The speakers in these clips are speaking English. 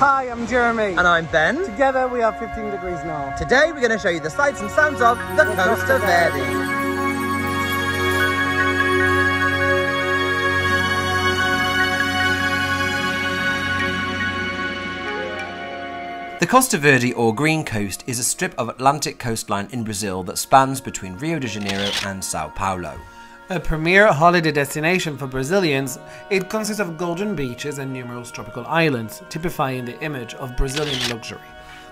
Hi, I'm Jeremy. And I'm Ben. Together we are 15 degrees north. Today we're going to show you the sights and sounds of the Costa Verde. The Costa Verde, or Green Coast, is a strip of Atlantic coastline in Brazil that spans between Rio de Janeiro and Sao Paulo. A premier holiday destination for Brazilians, it consists of golden beaches and numerous tropical islands, typifying the image of Brazilian luxury.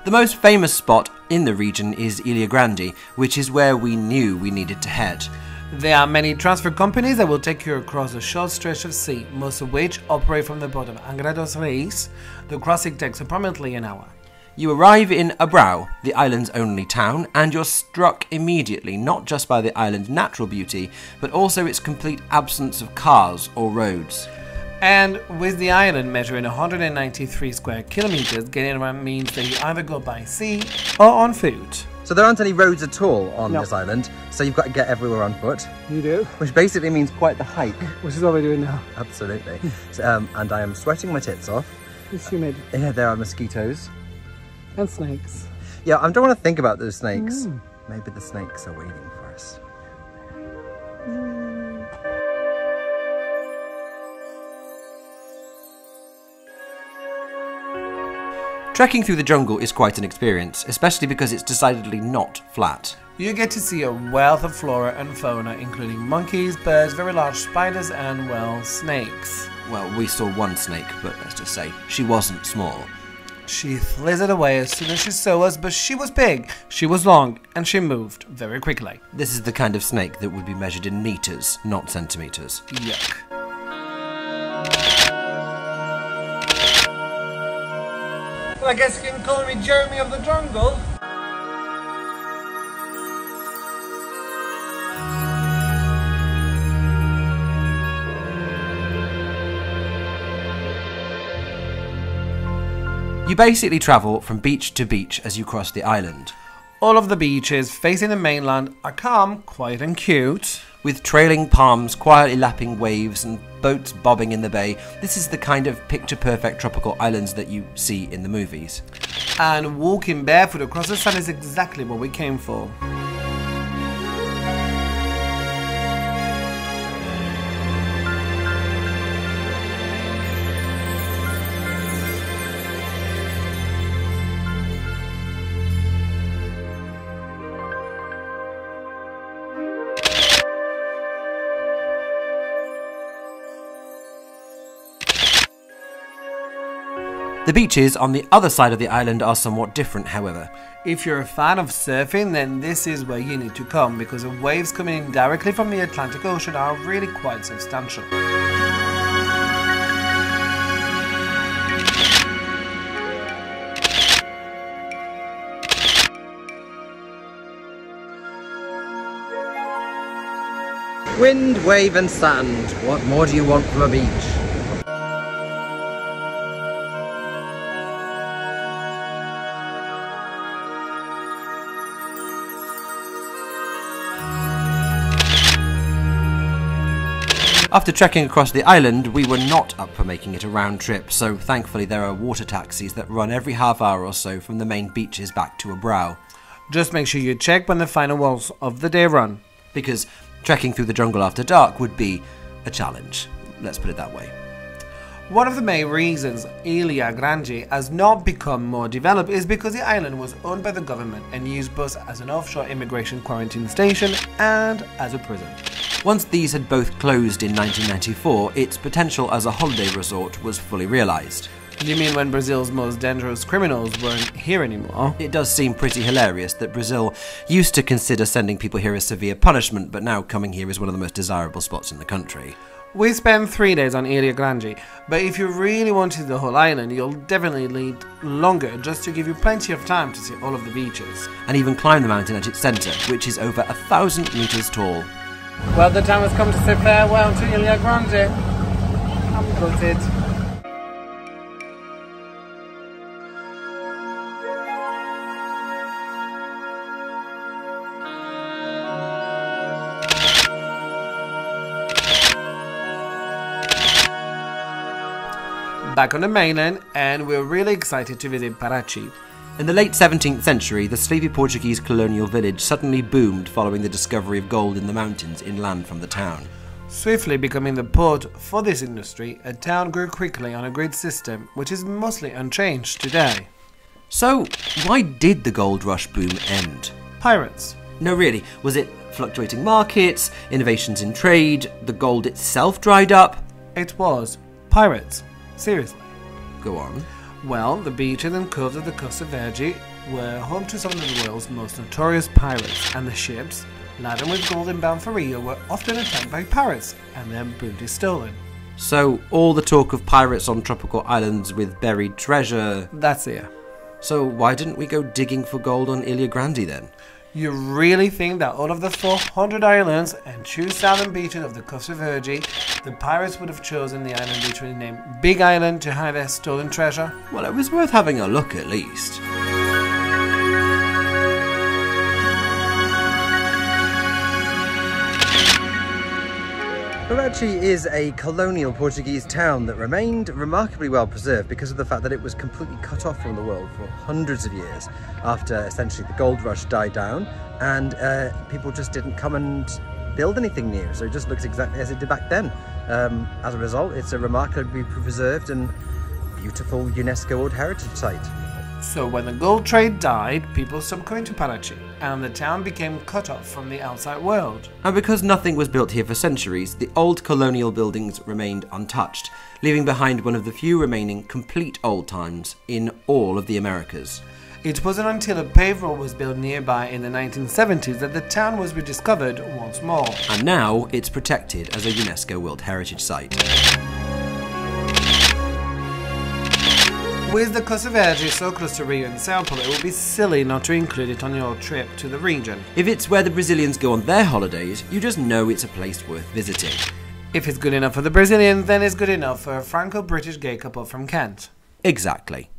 The most famous spot in the region is Ilha Grande, which is where we knew we needed to head. There are many transfer companies that will take you across a short stretch of sea, most of which operate from the port of Angra dos Reis. The crossing takes approximately an hour. You arrive in Abrão, the island's only town, and you're struck immediately not just by the island's natural beauty, but also its complete absence of cars or roads. And with the island measuring 193 square kilometers, getting around means that you either go by sea or on foot. So there aren't any roads at all on No. this island, so you've got to get everywhere on foot. You do? Which basically means quite the hike. Which is what we're doing now. Absolutely. And I am sweating my tits off. It's humid. Yeah, there are mosquitoes. And snakes. Yeah, I don't want to think about those snakes. Maybe the snakes are waiting for us. Trekking through the jungle is quite an experience, especially because it's decidedly not flat. You get to see a wealth of flora and fauna, including monkeys, birds, very large spiders, and, well, snakes. Well, we saw one snake, but let's just say she wasn't small. She slithered away as soon as she saw us, but she was big, she was long, and she moved very quickly. This is the kind of snake that would be measured in meters, not centimeters. Yuck. Well, I guess you can call me Jérémy of the jungle. You basically travel from beach to beach as you cross the island. All of the beaches facing the mainland are calm, quiet and cute. With trailing palms quietly lapping waves and boats bobbing in the bay, this is the kind of picture-perfect tropical islands that you see in the movies. And walking barefoot across the sun is exactly what we came for. The beaches on the other side of the island are somewhat different, however. If you're a fan of surfing, then this is where you need to come, because the waves coming in directly from the Atlantic Ocean are really quite substantial. Wind, wave and sand. What more do you want from a beach? After trekking across the island, we were not up for making it a round trip, so thankfully there are water taxis that run every half hour or so from the main beaches back to Abrão. Just make sure you check when the final walls of the day run. Because trekking through the jungle after dark would be a challenge, let's put it that way. One of the main reasons Ilha Grande has not become more developed is because the island was owned by the government and used both as an offshore immigration quarantine station and as a prison. Once these had both closed in 1994, its potential as a holiday resort was fully realised. You mean when Brazil's most dangerous criminals weren't here anymore? It does seem pretty hilarious that Brazil used to consider sending people here as severe punishment, but now coming here is one of the most desirable spots in the country. We spent 3 days on Ilha Grande, but if you really wanted the whole island, you'll definitely need longer just to give you plenty of time to see all of the beaches. And even climb the mountain at its centre, which is over 1,000 metres tall. Well, the time has come to say farewell to Ilha Grande. I'm gutted. back on the mainland, and we're really excited to visit Paraty. In the late 17th century, the sleepy Portuguese colonial village suddenly boomed following the discovery of gold in the mountains inland from the town. Swiftly becoming the port for this industry, a town grew quickly on a grid system which is mostly unchanged today. So, why did the gold rush boom end? Pirates. No, really. Was it fluctuating markets, innovations in trade, the gold itself dried up? It was pirates. Seriously. Go on. Well, the beaches and coves of the Costa Verde were home to some of the world's most notorious pirates, and the ships, laden with gold and bound for Rio, were often attacked by pirates and their booty stolen. So, all the talk of pirates on tropical islands with buried treasure... That's it. So, why didn't we go digging for gold on Ilha Grande then? You really think that out of the 400 islands and 2 southern beaches of the Costa Verde, the pirates would have chosen the island literally named Big Island to hide their stolen treasure? Well, it was worth having a look at least. Paraty is a colonial Portuguese town that remained remarkably well preserved because of the fact that it was completely cut off from the world for hundreds of years after essentially the gold rush died down, and people just didn't come and build anything new, so it just looks exactly as it did back then. As a result, it's a remarkably preserved and beautiful UNESCO World Heritage Site. So when the gold trade died, people stopped coming to Paraty, and the town became cut off from the outside world. And because nothing was built here for centuries, the old colonial buildings remained untouched, leaving behind one of the few remaining complete old times in all of the Americas. It wasn't until a paved road was built nearby in the 1970s that the town was rediscovered once more. And now it's protected as a UNESCO World Heritage Site. With the Costa Verde so close to Rio and São Paulo, it would be silly not to include it on your trip to the region. If it's where the Brazilians go on their holidays, you just know it's a place worth visiting. If it's good enough for the Brazilians, then it's good enough for a Franco-British gay couple from Kent. Exactly.